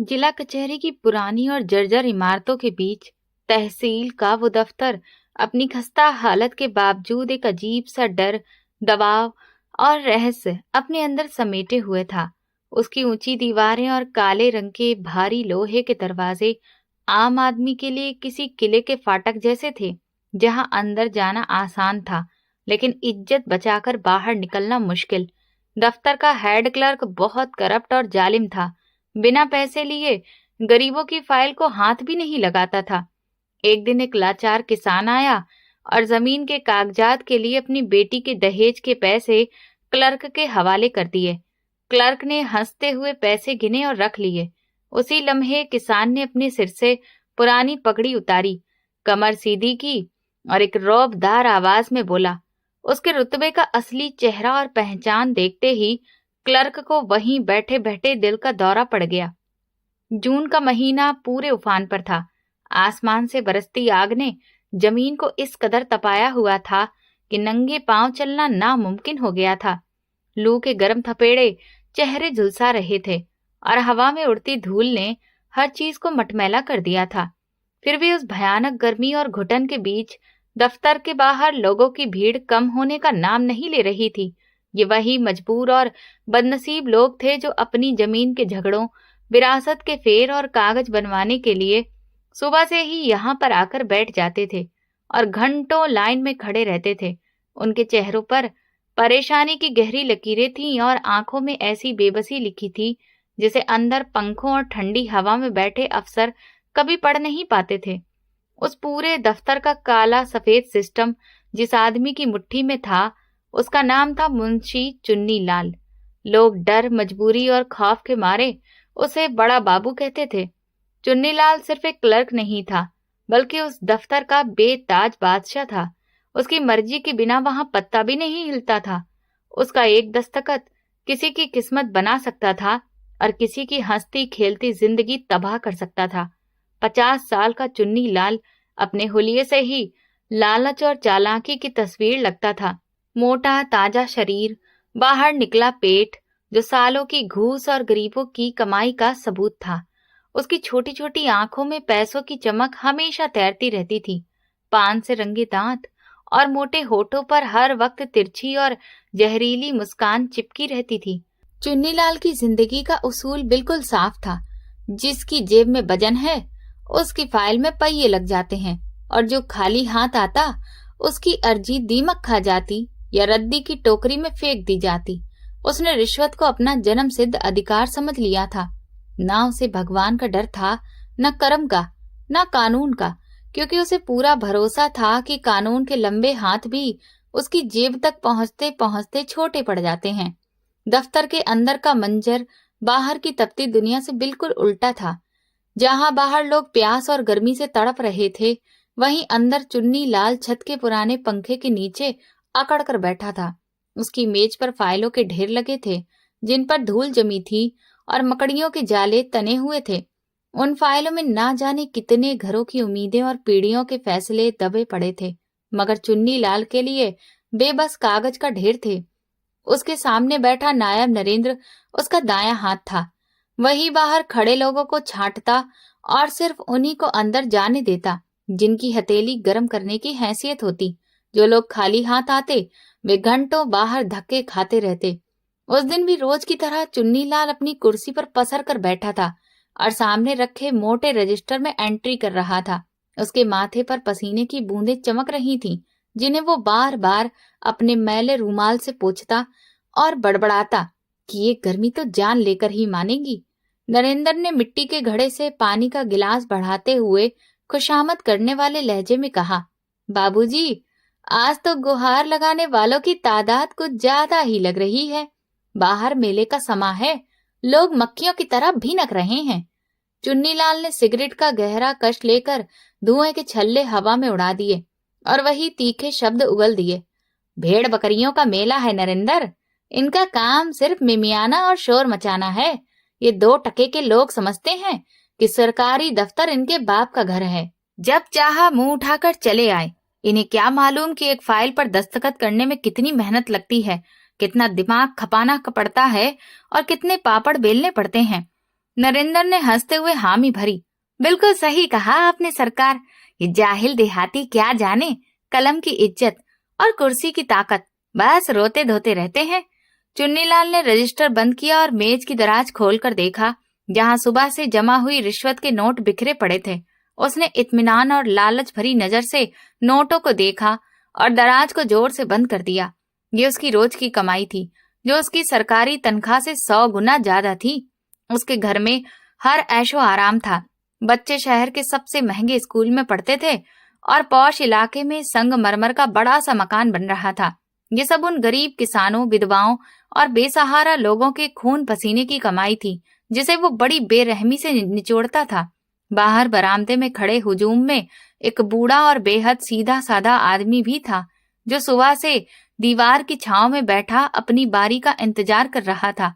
जिला कचहरी की पुरानी और जर्जर इमारतों के बीच तहसील का वो दफ्तर अपनी खस्ता हालत के बावजूद एक अजीब सा डर, दबाव और रहस्य अपने अंदर समेटे हुए था। उसकी ऊंची दीवारें और काले रंग के भारी लोहे के दरवाजे आम आदमी के लिए किसी किले के फाटक जैसे थे, जहां अंदर जाना आसान था लेकिन इज्जत बचाकर बाहर निकलना मुश्किल। दफ्तर का हेड क्लर्क बहुत करप्ट और जालिम था। बिना पैसे लिए गरीबों की फाइल को हाथ भी नहीं लगाता था। एक दिन एक लाचार किसान आया और जमीन के कागजात के लिए अपनी बेटी के दहेज के पैसे क्लर्क के हवाले कर दिए। क्लर्क ने हंसते हुए पैसे गिने और रख लिए। उसी लम्हे किसान ने अपने सिर से पुरानी पगड़ी उतारी, कमर सीधी की और एक रौबदार आवाज में बोला। उसके रुतबे का असली चेहरा और पहचान देखते ही क्लर्क को वहीं बैठे बैठे दिल का दौरा पड़ गया। जून का महीना पूरे उफान पर था। आसमान से बरसती आग ने जमीन को इस कदर तपाया हुआ था कि नंगे पांव चलना नामुमकिन हो गया था। लू के गर्म थपेड़े चेहरे झुलसा रहे थे और हवा में उड़ती धूल ने हर चीज को मटमैला कर दिया था। फिर भी उस भयानक गर्मी और घुटन के बीच दफ्तर के बाहर लोगों की भीड़ कम होने का नाम नहीं ले रही थी। ये वही मजबूर और बदनसीब लोग थे जो अपनी जमीन के झगड़ों, विरासत के फेर और कागज बनवाने के लिए सुबह से ही यहाँ पर आकर बैठ जाते थे और घंटों लाइन में खड़े रहते थे। उनके चेहरों पर परेशानी की गहरी लकीरें थीं और आंखों में ऐसी बेबसी लिखी थी जिसे अंदर पंखों और ठंडी हवा में बैठे अफसर कभी पढ़ नहीं पाते थे। उस पूरे दफ्तर का काला सफेद सिस्टम जिस आदमी की मुट्ठी में था, उसका नाम था मुंशी चुन्नी लाल। लोग डर, मजबूरी और खौफ के मारे उसे बड़ा बाबू कहते थे। चुन्नी लाल सिर्फ एक क्लर्क नहीं था, बल्कि उस दफ्तर का बेताज बादशाह था। उसकी मर्जी के बिना वहां पत्ता भी नहीं हिलता था। उसका एक दस्तखत किसी की किस्मत बना सकता था और किसी की हंसती खेलती जिंदगी तबाह कर सकता था। 50 साल का चुन्नी लाल अपने हुलिये से ही लालच और चालाकी की तस्वीर लगता था। मोटा ताजा शरीर, बाहर निकला पेट जो सालों की घूस और गरीबों की कमाई का सबूत था। उसकी छोटी छोटी आंखों में पैसों की चमक हमेशा तैरती रहती थी। पान से रंगे दांत और मोटे होठों पर हर वक्त तिरछी और जहरीली मुस्कान चिपकी रहती थी। चुन्नीलाल की जिंदगी का उसूल बिल्कुल साफ था। जिसकी जेब में वजन है उसकी फाइल में पहिए लग जाते हैं और जो खाली हाथ आता उसकी अर्जी दीमक खा जाती या रद्दी की टोकरी में फेंक दी जाती। उसने रिश्वत को अपना जन्म सिद्ध अधिकार समझ लिया था। ना उसे भगवान का डर था, न कर्म का, न कानून का, क्योंकि उसे पूरा भरोसा था कि कानून के लंबे हाथ भी उसकी जेब तक पहुंचते पहुंचते छोटे पड़ जाते हैं। दफ्तर के अंदर का मंजर बाहर की तपती दुनिया से बिल्कुल उल्टा था। जहां बाहर लोग प्यास और गर्मी से तड़प रहे थे, वहीं अंदर चुन्नी लाल छत के पुराने पंखे के नीचे अकड़ कर बैठा था। उसकी मेज पर फाइलों के ढेर लगे थे जिन पर धूल जमी थी और मकड़ियों के जाले तने हुए थे। उन फाइलों में ना जाने कितने घरों की उम्मीदें और पीढ़ियों के फैसले दबे पड़े थे, मगर चुन्नी लाल के लिए बेबस कागज का ढेर थे। उसके सामने बैठा नायब नरेंद्र उसका दायां हाथ था। वही बाहर खड़े लोगों को छांटता और सिर्फ उन्हीं को अंदर जाने देता जिनकी हथेली गर्म करने की हैसियत होती। जो लोग खाली हाथ आते वे घंटों बाहर धक्के खाते रहते। उस दिन भी रोज की तरह चुन्नी लाल अपनी कुर्सी पर पसर कर बैठा था और सामने रखे मोटे रजिस्टर में एंट्री कर रहा था। उसके माथे पर पसीने की बूंदें चमक रही थीं, जिन्हें वो बार बार अपने मैले रूमाल से पोंछता और बड़बड़ाता कि ये गर्मी तो जान लेकर ही मानेगी। नरेंद्र ने मिट्टी के घड़े से पानी का गिलास बढ़ाते हुए खुशामद करने वाले लहजे में कहा, बाबूजी, आज तो गुहार लगाने वालों की तादाद कुछ ज्यादा ही लग रही है। बाहर मेले का समा है, लोग मक्खियों की तरह भिनक रहे हैं। चुन्नीलाल ने सिगरेट का गहरा कश लेकर धुएं के छल्ले हवा में उड़ा दिए और वही तीखे शब्द उगल दिए, भेड़ बकरियों का मेला है नरेंद्र। इनका काम सिर्फ मिमियाना और शोर मचाना है। ये 2 टके के लोग समझते हैं कि सरकारी दफ्तर इनके बाप का घर है। जब चाहा मुंह उठाकर चले आए। इन्हें क्या मालूम कि एक फाइल पर दस्तखत करने में कितनी मेहनत लगती है, कितना दिमाग खपाना पड़ता है और कितने पापड़ बेलने पड़ते हैं। नरेंद्र ने हंसते हुए हामी भरी। बिल्कुल सही कहा आपने सरकार। ये जाहिल देहाती क्या जाने कलम की इज्जत और कुर्सी की ताकत, बस रोते धोते रहते हैं। चुन्नीलाल ने रजिस्टर बंद किया और मेज की दराज खोलकर देखा, जहां सुबह से जमा हुई रिश्वत के नोट बिखरे पड़े थे। उसने इत्मीनान और लालच भरी नजर से नोटों को देखा और दराज को जोर से बंद कर दिया। ये उसकी रोज की कमाई थी, जो उसकी सरकारी तनख्वाह से 100 गुना ज्यादा थी। उसके घर में हर ऐशो आराम था। बच्चे शहर के सबसे महंगे स्कूल में पढ़ते थे और पौश इलाके में संगमरमर का बड़ा सा मकान बन रहा था। ये सब उन गरीब किसानों, विधवाओं और बेसहारा लोगों के खून पसीने की कमाई थी, जिसे वो बड़ी बेरहमी से निचोड़ता था। बाहर बरामदे में खड़े हुजूम में एक बूढ़ा और बेहद सीधा साधा आदमी भी था, जो सुबह से दीवार की छांव में बैठा अपनी बारी का इंतजार कर रहा था।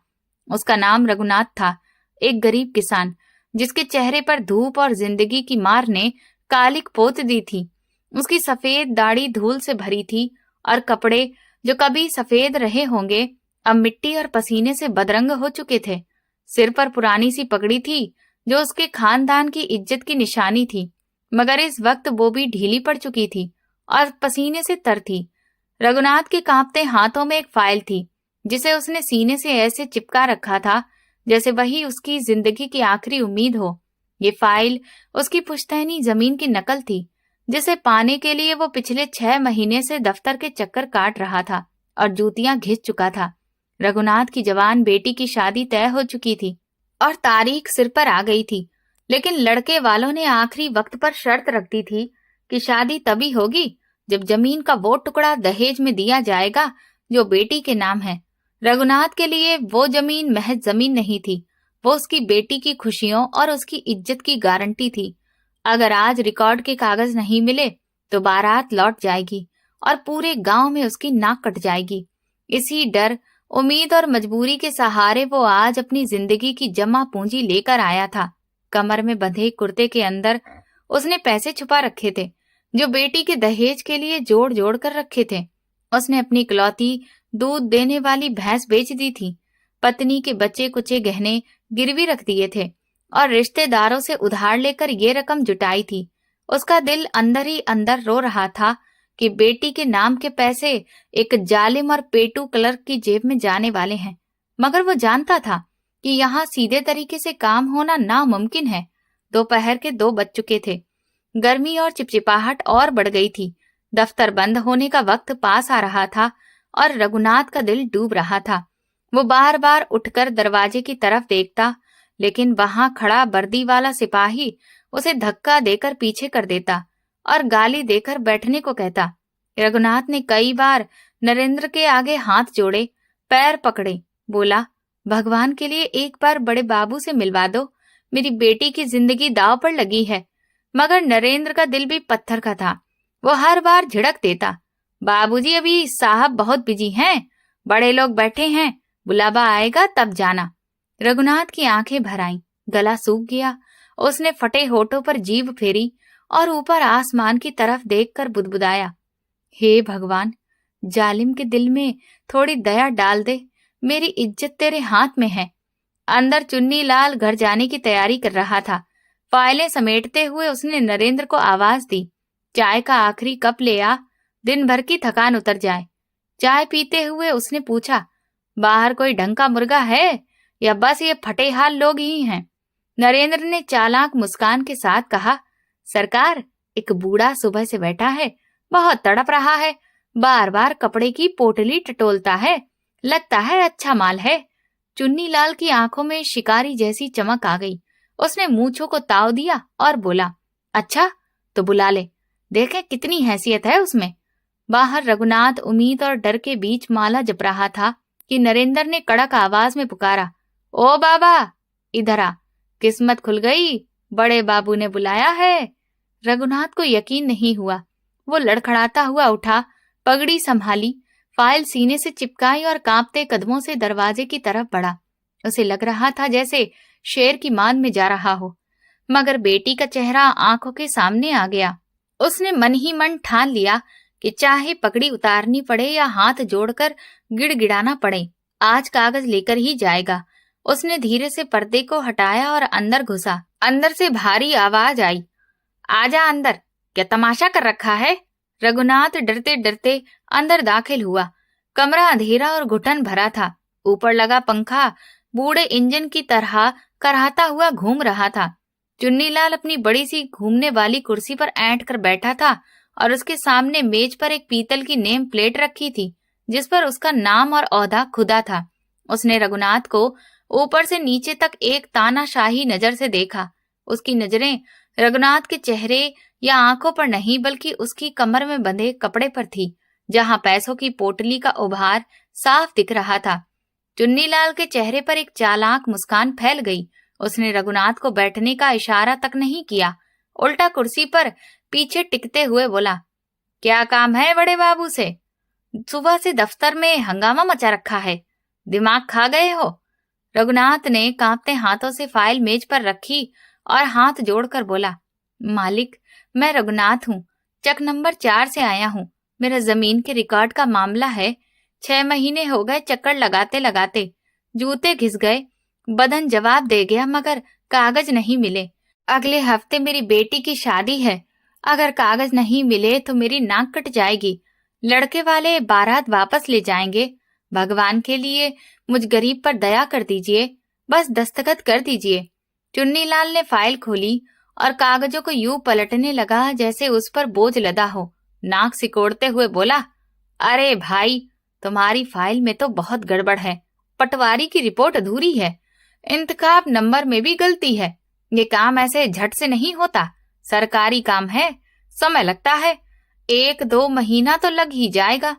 उसका नाम रघुनाथ था, एक गरीब किसान, जिसके चेहरे पर धूप और जिंदगी की मार ने कालिक पोत दी थी। उसकी सफेद दाढ़ी धूल से भरी थी और कपड़े, जो कभी सफेद रहे होंगे, अब मिट्टी और पसीने से बदरंग हो चुके थे। सिर पर पुरानी सी पगड़ी थी, जो उसके खानदान की इज्जत की निशानी थी, मगर इस वक्त वो भी ढीली पड़ चुकी थी और पसीने से तर थी। रघुनाथ के कांपते हाथों में एक फाइल थी, जिसे उसने सीने से ऐसे चिपका रखा था जैसे वही उसकी जिंदगी की आखिरी उम्मीद हो। ये फाइल उसकी पुश्तैनी जमीन की नकल थी, जिसे पाने के लिए वो पिछले 6 महीने से दफ्तर के चक्कर काट रहा था और जूतियां घिस चुका था। रघुनाथ की जवान बेटी की शादी तय हो चुकी थी और तारीख सिर पर आ गई थी, लेकिन लड़के वालों ने आखिरी वक्त पर शर्त रख दी थी कि शादी तभी होगी जब जमीन का वो टुकड़ा दहेज में दिया जाएगा जो बेटी के नाम है। रघुनाथ के लिए वो जमीन महज जमीन नहीं थी, वो उसकी बेटी की खुशियों और उसकी इज्जत की गारंटी थी। अगर आज रिकॉर्ड के कागज नहीं मिले तो बारात लौट जाएगी और पूरे गांव में उसकी नाक कट जाएगी। इसी डर, उम्मीद और मजबूरी के सहारे वो आज अपनी जिंदगी की जमा पूंजी लेकर आया था। कमर में बंधे कुर्ते के अंदर उसने पैसे छुपा रखे थे, जो बेटी के दहेज के लिए जोड़ जोड़ कर रखे थे। उसने अपनी इकलौती दूध देने वाली भैंस बेच दी थी, पत्नी के बचे कुचे गहने गिरवी रख दिए थे और रिश्तेदारों से उधार लेकर ये रकम जुटाई थी। उसका दिल अंदर ही अंदर रो रहा था कि बेटी के नाम के पैसे एक जालिम और पेटू क्लर्क की जेब में जाने वाले हैं, मगर वो जानता था कि यहाँ सीधे तरीके से काम होना नामुमकिन है। दोपहर के 2 बज चुके थे। गर्मी और चिपचिपाहट और बढ़ गई थी। दफ्तर बंद होने का वक्त पास आ रहा था और रघुनाथ का दिल डूब रहा था। वो बार बार उठकर दरवाजे की तरफ देखता, लेकिन वहां खड़ा वर्दी वाला सिपाही उसे धक्का देकर पीछे कर देता और गाली देकर बैठने को कहता। रघुनाथ ने कई बार नरेंद्र के आगे हाथ जोड़े, पैर पकड़े, बोला, भगवान के लिए एक बार बड़े बाबू से मिलवा दो, मेरी बेटी की जिंदगी दांव पर लगी है। मगर नरेंद्र का दिल भी पत्थर का था। वो हर बार झिड़क देता, बाबूजी अभी साहब बहुत बिजी हैं, बड़े लोग बैठे हैं, बुलावा आएगा तब जाना। रघुनाथ की आंखें भर आईं, गला सूख गया। उसने फटे होठों पर जीभ फेरी और ऊपर आसमान की तरफ देखकर बुदबुदाया, हे भगवान, जालिम के दिल में थोड़ी दया डाल दे, मेरी इज्जत तेरे हाथ में है। अंदर चुन्नीलाल घर जाने की तैयारी कर रहा था। फाइलें समेटते हुए उसने नरेंद्र को आवाज दी, चाय का आखिरी कप ले आ, दिन भर की थकान उतर जाए। चाय पीते हुए उसने पूछा, बाहर कोई ढंग का मुर्गा है या बस ये फटे हाल लोग ही हैं? नरेंद्र ने चालाक मुस्कान के साथ कहा, सरकार, एक बूढ़ा सुबह से बैठा है, बहुत तड़प रहा है, बार बार कपड़े की पोटली टटोलता है, लगता है अच्छा माल है। चुन्नीलाल की आंखों में शिकारी जैसी चमक आ गई। उसने मूंछों को ताव दिया और बोला, अच्छा तो बुला ले, देखे कितनी हैसियत है उसमें। बाहर रघुनाथ उम्मीद और डर के बीच माला जप रहा था कि नरेंद्र ने कड़क आवाज में पुकारा, ओ बाबा, इधर आ, किस्मत खुल गई, बड़े बाबू ने बुलाया है। रघुनाथ को यकीन नहीं हुआ। वो लड़खड़ाता हुआ उठा, पगड़ी संभाली, फाइल सीने से चिपकाई और कांपते कदमों से दरवाजे की तरफ बढ़ा। उसे लग रहा था जैसे शेर की मान में जा रहा हो, मगर बेटी का चेहरा आंखों के सामने आ गया। उसने मन ही मन ठान लिया कि चाहे पगड़ी उतारनी पड़े या हाथ जोड़कर गिड़गिड़ाना पड़े, आज कागज लेकर ही जाएगा उसने धीरे से पर्दे को हटाया और अंदर घुसा। अंदर से भारी आवाज आई, आजा अंदर, क्या तमाशा कर रखा है? रघुनाथ डरते डरते अंदर दाखिल हुआ। कमरा अंधेरा और घुटन भरा था। ऊपर लगा पंखा बूढ़े इंजन की तरह कराहता हुआ घूम रहा था। चुन्नीलाल अपनी बड़ी सी घूमने वाली कुर्सी पर ऐंठ कर बैठा था और उसके सामने मेज पर एक पीतल की नेम प्लेट रखी थी जिस पर उसका नाम और ओहदा खुदा था। उसने रघुनाथ को ऊपर से नीचे तक एक तानाशाही नजर से देखा। उसकी नजरें रघुनाथ के चेहरे या आंखों पर नहीं बल्कि उसकी कमर में बंधे कपड़े पर थी, जहां पैसों की पोटली का उभार साफ दिख रहा था। चुन्नीलाल के चेहरे पर एक चालाक मुस्कान फैल गई। उसने रघुनाथ को बैठने का इशारा तक नहीं किया, उल्टा कुर्सी पर पीछे टिकते हुए बोला, क्या काम है बड़े बाबू से? सुबह से दफ्तर में हंगामा मचा रखा है, दिमाग खा गए हो? रघुनाथ ने कांपते हाथों से फाइल मेज पर रखी और हाथ जोड़कर बोला, मालिक, मैं रघुनाथ हूँ, चक नंबर 4 से आया हूँ। मेरा जमीन के रिकॉर्ड का मामला है। 6 महीने हो गए चक्कर लगाते लगाते, जूते घिस गए, बदन जवाब दे गया मगर कागज नहीं मिले। अगले हफ्ते मेरी बेटी की शादी है, अगर कागज नहीं मिले तो मेरी नाक कट जाएगी। लड़के वाले बारात वापस ले जाएंगे। भगवान के लिए मुझ गरीब पर दया कर दीजिए, बस दस्तखत कर दीजिए। चुन्नीलाल ने फाइल खोली और कागजों को यूं पलटने लगा जैसे उस पर बोझ लदा हो। नाक सिकोड़ते हुए बोला, अरे भाई, तुम्हारी फाइल में तो बहुत गड़बड़ है। पटवारी की रिपोर्ट अधूरी है, इंतखाब नंबर में भी गलती है। ये काम ऐसे झट से नहीं होता, सरकारी काम है, समय लगता है, 1-2 महीना तो लग ही जाएगा।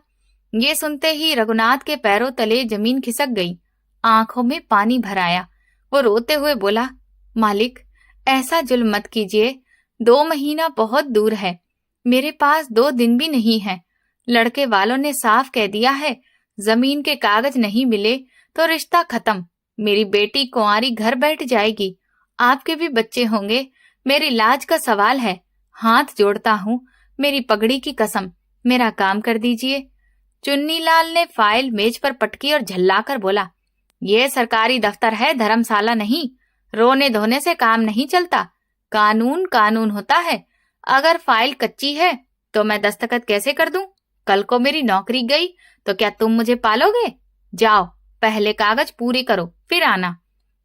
ये सुनते ही रघुनाथ के पैरों तले जमीन खिसक गई, आंखों में पानी भर आया। वो रोते हुए बोला, मालिक, ऐसा जुल्म मत कीजिए, 2 महीना बहुत दूर है, मेरे पास 2 दिन भी नहीं है। लड़के वालों ने साफ कह दिया है, जमीन के कागज नहीं मिले तो रिश्ता खत्म। मेरी बेटी कुंवारी घर बैठ जाएगी, आपके भी बच्चे होंगे, मेरी लाज का सवाल है। हाथ जोड़ता हूँ, मेरी पगड़ी की कसम, मेरा काम कर दीजिए। चुन्नीलाल ने फाइल मेज पर पटकी और झल्लाकर बोला, ये सरकारी दफ्तर है, धर्मशाला नहीं। रोने धोने से काम नहीं चलता, कानून कानून होता है। अगर फाइल कच्ची है तो मैं दस्तखत कैसे कर दूं? कल को मेरी नौकरी गई तो क्या तुम मुझे पालोगे? जाओ, पहले कागज पूरे करो, फिर आना।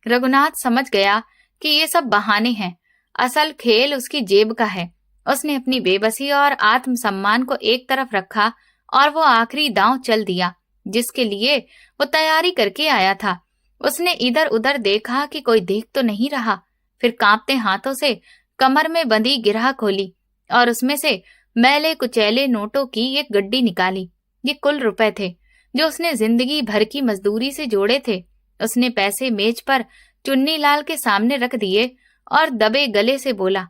रघुनाथ समझ गया कि ये सब बहाने हैं, असल खेल उसकी जेब का है। उसने अपनी बेबसी और आत्मसम्मान को एक तरफ रखा और वो आखिरी दांव चल दिया जिसके लिए वो तैयारी करके आया था। उसने इधर उधर देखा कि कोई देख तो नहीं रहा, फिर कांपते हाथों से कमर में बंधी गिरह खोली और उसमें से मैले कुचैले नोटों की एक गड्डी निकाली। ये कुल रुपए थे जो उसने जिंदगी भर की मजदूरी से जोड़े थे। उसने पैसे मेज पर चुन्नीलाल के सामने रख दिए और दबे गले से बोला,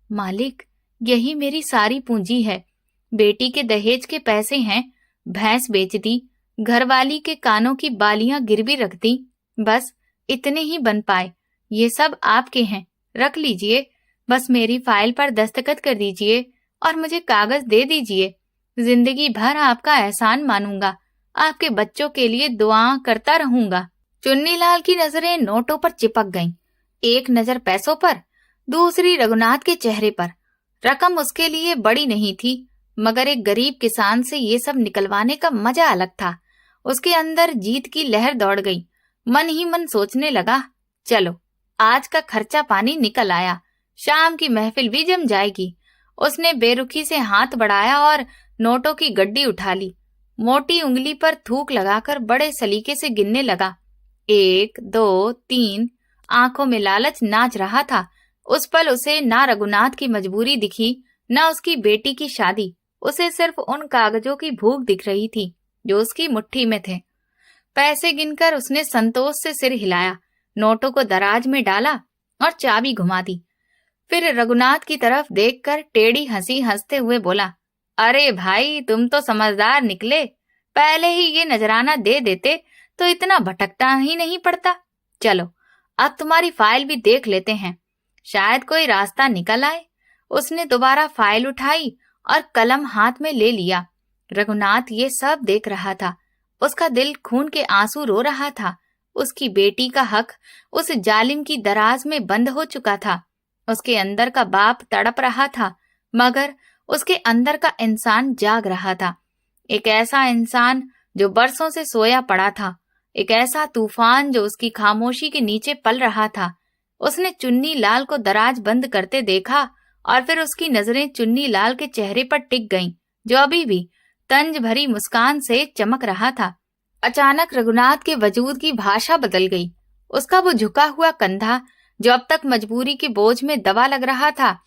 मालिक, यही मेरी सारी पूंजी है। बेटी के दहेज के पैसे हैं, भैंस बेच दी, घरवाली के कानों की बालियां गिरवी रख दी, बस इतने ही बन पाए। ये सब आपके हैं, रख लीजिए। बस मेरी फाइल पर दस्तखत कर दीजिए और मुझे कागज दे दीजिए। जिंदगी भर आपका एहसान मानूंगा, आपके बच्चों के लिए दुआ करता रहूंगा। चुन्नीलाल की नजरें नोटों पर चिपक गईं, एक नजर पैसों पर, दूसरी रघुनाथ के चेहरे पर। रकम उसके लिए बड़ी नहीं थी, मगर एक गरीब किसान से ये सब निकलवाने का मजा अलग था। उसके अंदर जीत की लहर दौड़ गई। मन ही मन सोचने लगा, चलो आज का खर्चा पानी निकल आया, शाम की महफिल भी जम जाएगी। उसने बेरुखी से हाथ बढ़ाया और नोटों की गड्डी उठा ली। मोटी उंगली पर थूक लगाकर बड़े सलीके से गिनने लगा। 1, 2, 3। आंखों में लालच नाच रहा था। उस पल उसे ना रघुनाथ की मजबूरी दिखी, ना उसकी बेटी की शादी। उसे सिर्फ उन कागजों की भूख दिख रही थी जो उसकी मुट्ठी में थे। पैसे गिनकर उसने संतोष से सिर हिलाया, नोटों को दराज में डाला और चाबी घुमा दी। फिर रघुनाथ की तरफ देखकर टेढ़ी हंसी हंसते हुए बोला, अरे भाई, तुम तो समझदार निकले। पहले ही ये नजराना दे देते तो इतना भटकता ही नहीं पड़ता। चलो अब तुम्हारी फाइल भी देख लेते हैं, शायद कोई रास्ता निकल आए। उसने दोबारा फाइल उठाई और कलम हाथ में ले लिया। रघुनाथ ये सब देख रहा था। उसका दिल खून के आंसू रो रहा था। उसकी बेटी का हक उस जालिम की दराज में बंद हो चुका था। उसके अंदर का बाप तड़प रहा था, मगर उसके अंदर का इंसान जाग रहा था। एक ऐसा इंसान जो बरसों से सोया पड़ा था, एक ऐसा तूफान जो उसकी खामोशी के नीचे पल रहा था। उसने चुन्नी लाल को दराज बंद करते देखा और फिर उसकी नजरें चुन्नी लाल के चेहरे पर टिक गईं, जो अभी भी तंज भरी मुस्कान से चमक रहा था। अचानक रघुनाथ के वजूद की भाषा बदल गई। उसका वो झुका हुआ कंधा, जो अब तक मजबूरी के बोझ में दबा लग रहा था,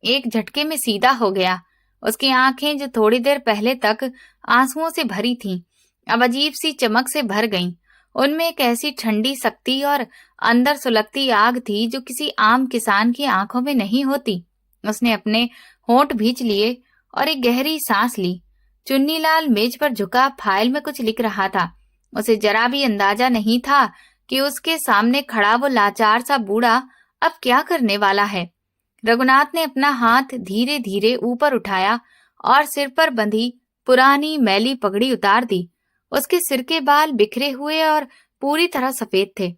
एक झटके में सीधा हो गया। उसकी आंखें, जो थोड़ी देर पहले तक आंसुओं से भरी थीं, अब अजीब सी चमक से भर गईं। उनमें एक ऐसी ठंडी शक्ति और अंदर सुलगती आग थी जो किसी आम किसान की आंखों में नहीं होती। उसने अपने होंठ भींच लिए और एक गहरी सांस ली। चुन्नीलाल मेज पर झुका फाइल में कुछ लिख रहा था। उसे जरा भी अंदाजा नहीं था कि उसके सामने खड़ा वो लाचार सा बूढ़ा अब क्या करने वाला है। रघुनाथ ने अपना हाथ धीरे धीरे ऊपर उठाया और सिर पर बंधी पुरानी मैली पगड़ी उतार दी। उसके सिर के बाल बिखरे हुए और पूरी तरह सफेद थे,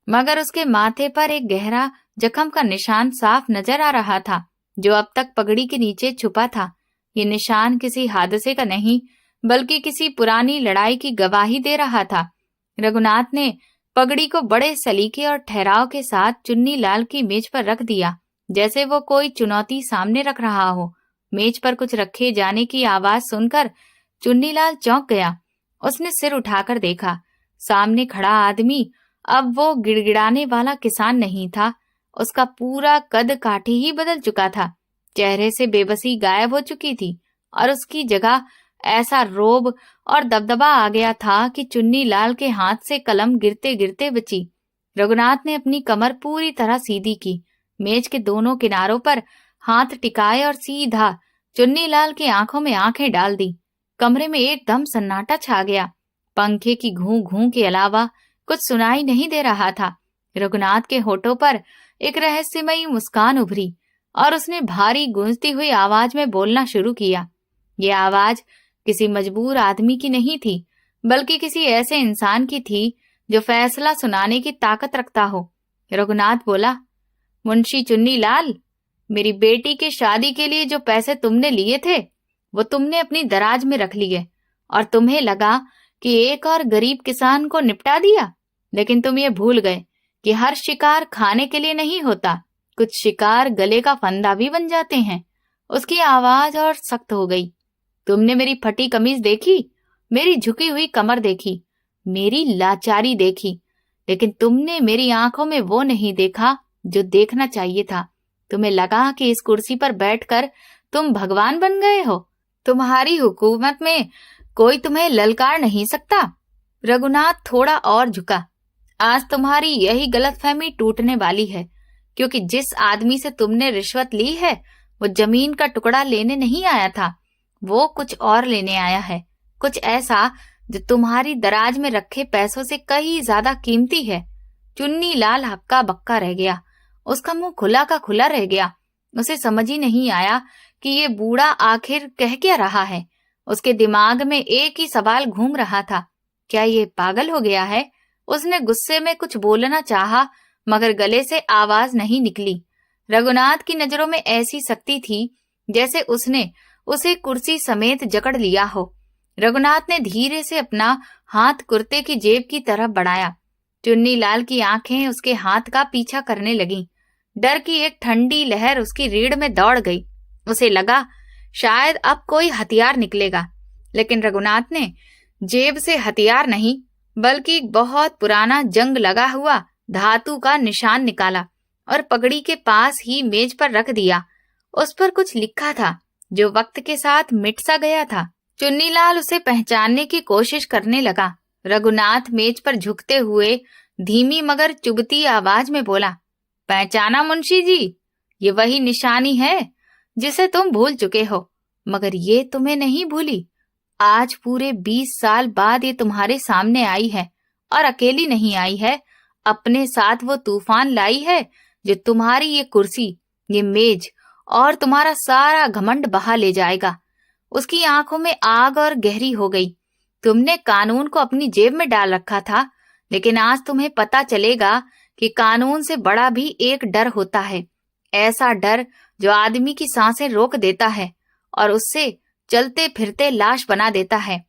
मगर उसके माथे पर एक गहरा जख्म का निशान साफ नजर आ रहा था, जो अब तक पगड़ी के नीचे छुपा था। ये निशान किसी हादसे का नहीं, बल्कि किसी पुरानी लड़ाई की गवाही दे रहा था। रघुनाथ ने पगड़ी को बड़े सलीके और ठहराव के साथ चुन्नी लाल की मेज पर रख दिया, जैसे वो कोई चुनौती सामने रख रहा हो। मेज पर कुछ रखे जाने की आवाज सुनकर चुन्नीलाल चौंक गया। उसने सिर उठाकर देखा। सामने खड़ा आदमी अब वो गिड़गिड़ाने वाला किसान नहीं था। उसका पूरा कद काठी ही बदल चुका था। चेहरे से बेबसी गायब हो चुकी थी और उसकी जगह ऐसा रोब और दबदबा आ गया था कि चुन्नीलाल के हाथ से कलम गिरते गिरते बची। रघुनाथ ने अपनी कमर पूरी तरह सीधी की, मेज के दोनों किनारों पर हाथ टिकाए और सीधा चुन्नीलाल की आंखों में आंखें डाल दी। कमरे में एकदम सन्नाटा छा गया। पंखे की घूं घूं के अलावा कुछ सुनाई नहीं दे रहा था। रघुनाथ के होठों पर एक रहस्यमयी मुस्कान उभरी और उसने भारी गूंजती हुई आवाज में बोलना शुरू किया। ये आवाज किसी मजबूर आदमी की नहीं थी, बल्कि किसी ऐसे इंसान की थी जो फैसला सुनाने की ताकत रखता हो। रघुनाथ बोला, मुंशी चुन्नीलाल, मेरी बेटी की शादी के लिए जो पैसे तुमने लिए थे वो तुमने अपनी दराज में रख लिए और तुम्हें लगा कि एक और गरीब किसान को निपटा दिया, लेकिन तुम ये भूल गए कि हर शिकार खाने के लिए नहीं होता। कुछ शिकार गले का फंदा भी बन जाते हैं। उसकी आवाज और सख्त हो गई। तुमने मेरी फटी कमीज देखी, मेरी झुकी हुई कमर देखी, मेरी लाचारी देखी, लेकिन तुमने मेरी आंखों में वो नहीं देखा जो देखना चाहिए था। तुम्हें लगा कि इस कुर्सी पर बैठकर तुम भगवान बन गए हो। तुम्हारी हुकूमत में कोई तुम्हें ललकार नहीं सकता। रघुनाथ थोड़ा और झुका। आज तुम्हारी यही गलतफहमी टूटने वाली है, क्योंकि जिस आदमी से तुमने रिश्वत ली है वो जमीन का टुकड़ा लेने नहीं आया था, वो कुछ और लेने आया है। कुछ ऐसा जो तुम्हारी दराज में रखे पैसों से कहीं ज्यादा कीमती है। चुन्नीलाल हक्का बक्का रह गया। उसका मुंह खुला का खुला रह गया। उसे समझ ही नहीं आया कि ये बूढ़ा आखिर कह क्या रहा है। उसके दिमाग में एक ही सवाल घूम रहा था, क्या ये पागल हो गया है? उसने गुस्से में कुछ बोलना चाहा, मगर गले से आवाज नहीं निकली। रघुनाथ की नजरों में ऐसी शक्ति थी जैसे उसने उसे कुर्सी समेत जकड़ लिया हो। रघुनाथ ने धीरे से अपना हाथ कुर्ते की जेब की तरफ बढ़ाया। चुन्नीलाल की आंखें उसके हाथ का पीछा करने लगीं। डर की एक ठंडी लहर उसकी रीढ़ में दौड़ गई। उसे लगा शायद अब कोई हथियार निकलेगा, लेकिन रघुनाथ ने जेब से हथियार नहीं बल्कि बहुत पुराना जंग लगा हुआ धातु का निशान निकाला और पगड़ी के पास ही मेज पर रख दिया। उस पर कुछ लिखा था जो वक्त के साथ मिट सा गया था। चुन्नीलाल उसे पहचानने की कोशिश करने लगा। रघुनाथ मेज पर झुकते हुए धीमी मगर चुभती आवाज में बोला, पहचाना मुंशी जी? ये वही निशानी है जिसे तुम भूल चुके हो, मगर ये तुम्हें नहीं भूली। आज पूरे 20 साल बाद ये तुम्हारे सामने आई है, और अकेली नहीं आई है, अपने साथ वो तूफान लाई है जो तुम्हारी ये कुर्सी, ये मेज और तुम्हारा सारा घमंड बहा ले जाएगा। उसकी आंखों में आग और गहरी हो गई। तुमने कानून को अपनी जेब में डाल रखा था, लेकिन आज तुम्हें पता चलेगा कि कानून से बड़ा भी एक डर होता है, ऐसा डर जो आदमी की सांसें रोक देता है और उससे चलते फिरते लाश बना देता है।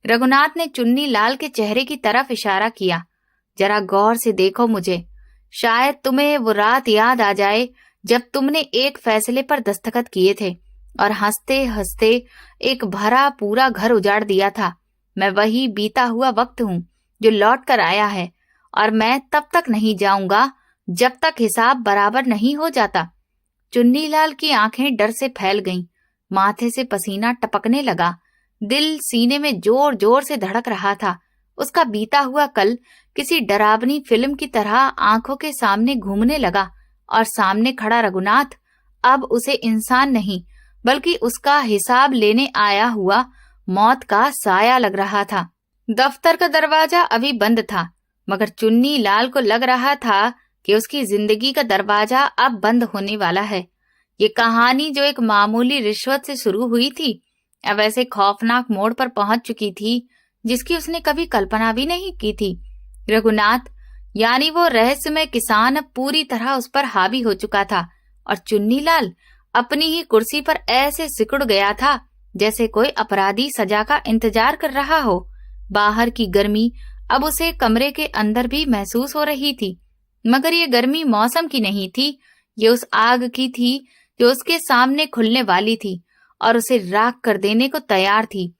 रघुनाथ ने चुन्नी लाल के चेहरे की तरफ इशारा किया। जरा गौर से देखो मुझे, शायद तुम्हें वो रात याद आ जाए जब तुमने एक फैसले पर दस्तखत किए थे और हंसते हंसते एक भरा पूरा घर उजाड़ दिया था। मैं वही बीता हुआ वक्त हूँ जो लौट कर आया है, और मैं तब तक नहीं जाऊंगा जब तक हिसाब बराबर नहीं हो जाता। चुन्नीलाल की आंखें डर से फैल गईं, माथे से पसीना टपकने लगा, दिल सीने में जोर जोर से धड़क रहा था। उसका बीता हुआ कल किसी डरावनी फिल्म की तरह आंखों के सामने घूमने लगा और सामने खड़ा रघुनाथ अब उसे इंसान नहीं बल्कि उसका हिसाब लेने आया हुआ मौत का साया लग रहा था। दफ्तर का दरवाजा अभी बंद था, मगर चुन्नी लाल को लग रहा था कि उसकी जिंदगी का दरवाजा अब बंद होने वाला है। ये कहानी जो एक मामूली रिश्वत से शुरू हुई थी, अब ऐसे खौफनाक मोड़ पर पहुंच चुकी थी जिसकी उसने कभी कल्पना भी नहीं की थी। रघुनाथ यानी वो रहस्यमय किसान अब पूरी तरह उस पर हावी हो चुका था और चुन्नीलाल अपनी ही कुर्सी पर ऐसे सिकुड़ गया था जैसे कोई अपराधी सजा का इंतजार कर रहा हो। बाहर की गर्मी अब उसे कमरे के अंदर भी महसूस हो रही थी, मगर ये गर्मी मौसम की नहीं थी, ये उस आग की थी जो उसके सामने खुलने वाली थी और उसे राख कर देने को तैयार थी।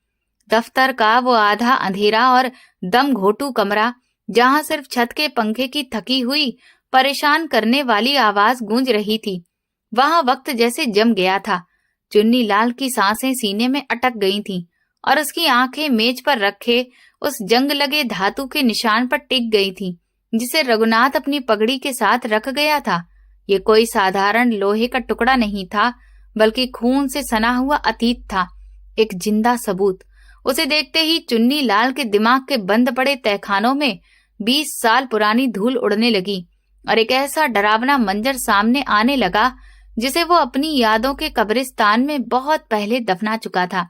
दफ्तर का वो आधा अंधेरा और दम घोटू कमरा, जहां सिर्फ छत के पंखे की थकी हुई परेशान करने वाली आवाज गूंज रही थी, वहां वक्त जैसे जम गया था। चुन्नी लाल की सांसें सीने में अटक गई थीं और उसकी आंखें मेज पर रखे उस जंग लगे धातु के निशान पर टिक गई थीं, जिसे रघुनाथ अपनी पगड़ी के साथ रख गया था। ये कोई साधारण लोहे का टुकड़ा नहीं था, बल्कि खून से सना हुआ अतीत था, एक जिंदा सबूत। उसे देखते ही चुन्नी लाल के दिमाग के बंद पड़े तहखानों में 20 साल पुरानी धूल उड़ने लगी और एक ऐसा डरावना मंजर सामने आने लगा जिसे वो अपनी यादों के कब्रिस्तान में बहुत पहले दफना चुका था।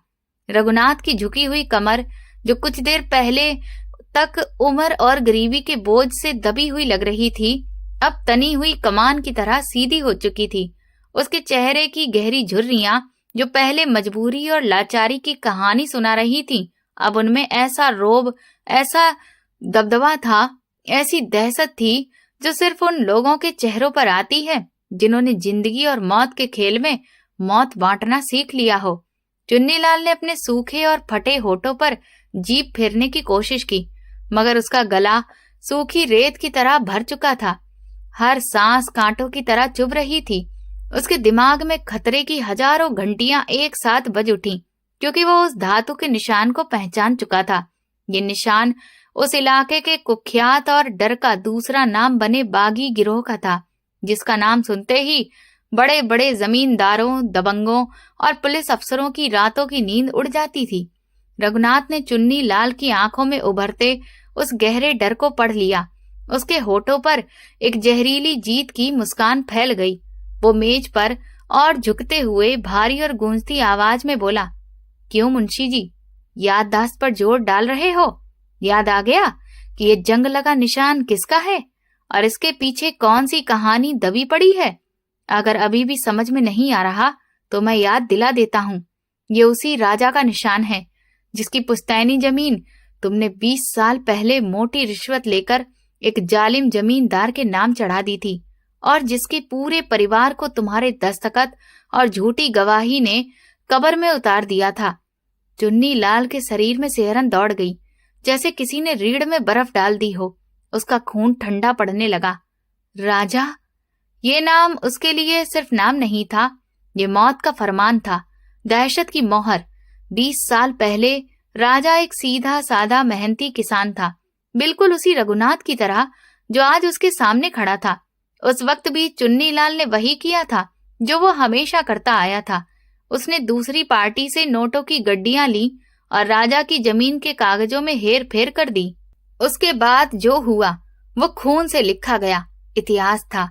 रघुनाथ की झुकी हुई कमर, जो कुछ देर पहले तक उम्र और गरीबी के बोझ से दबी हुई लग रही थी, अब तनी हुई कमान की तरह सीधी हो चुकी थी। उसके चेहरे की गहरी झुर्रियां, जो पहले मजबूरी और लाचारी की कहानी सुना रही थी, अब उनमें ऐसा रोब, ऐसा दबदबा था, ऐसी दहशत थी जो सिर्फ उन लोगों के चेहरों पर आती है जिन्होंने जिंदगी और मौत के खेल में मौत बांटना सीख लिया हो। चुन्नीलाल ने अपने सूखे और फटे होठों पर जीभ फेरने की कोशिश की, मगर उसका गला सूखी रेत की तरह भर चुका था। हर सांस कांटों की तरह चुभ रही थी। उसके दिमाग में खतरे की हजारों घंटियां एक साथ बज उठी, क्योंकि वो उस धातु के निशान को पहचान चुका था। ये निशान उस इलाके के कुख्यात और डर का दूसरा नाम बने बागी गिरोह का था, जिसका नाम सुनते ही बड़े बड़े जमींदारों, दबंगों और पुलिस अफसरों की रातों की नींद उड़ जाती थी। रघुनाथ ने चुन्नी लाल की आंखों में उभरते उस गहरे डर को पढ़ लिया। उसके होठों पर एक जहरीली जीत की मुस्कान फैल गई। वो मेज पर और झुकते हुए भारी और गूंजती आवाज में बोला, क्यों मुंशी जी, याददाश्त पर जोर डाल रहे हो? याद आ गया कि ये जंग लगा निशान किसका है और इसके पीछे कौन सी कहानी दबी पड़ी है? अगर अभी भी समझ में नहीं आ रहा तो मैं याद दिला देता हूँ। ये उसी राजा का निशान है जिसकी पुश्तैनी जमीन तुमने 20 साल पहले मोटी रिश्वत लेकर एक जालिम जमींदार के नाम चढ़ा दी थी और जिसके पूरे परिवार को तुम्हारे दस्तखत और झूठी गवाही ने कब्र में उतार दिया था। चुन्नी लाल के शरीर में सिहरन दौड़ गई, जैसे किसी ने रीढ़ में बर्फ डाल दी हो। उसका खून ठंडा पड़ने लगा। राजा, ये नाम उसके लिए सिर्फ नाम नहीं था, ये मौत का फरमान था, दहशत की मोहर। 20 साल पहले राजा एक सीधा साधा मेहनती किसान था, बिल्कुल उसी रघुनाथ की तरह जो आज उसके सामने खड़ा था। उस वक्त भी चुन्नी लाल ने वही किया था जो वो हमेशा करता आया था। उसने दूसरी पार्टी से नोटों की गड्डियां ली और राजा की जमीन के कागजों में हेर फेर कर दी। उसके बाद जो हुआ वो खून से लिखा गया इतिहास था।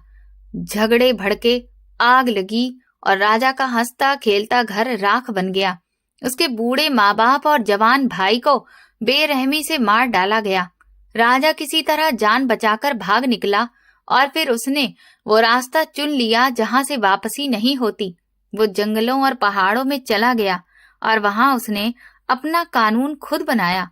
झगड़े भड़के, आग लगी और राजा का हंसता खेलता घर राख बन गया। उसके बूढ़े माँ बाप और जवान भाई को बेरहमी से मार डाला गया। राजा किसी तरह जान बचाकर भाग निकला और फिर उसने वो रास्ता चुन लिया जहां से वापसी नहीं होती। वो जंगलों और पहाड़ों में चला गया और वहां उसने अपना कानून खुद बनाया।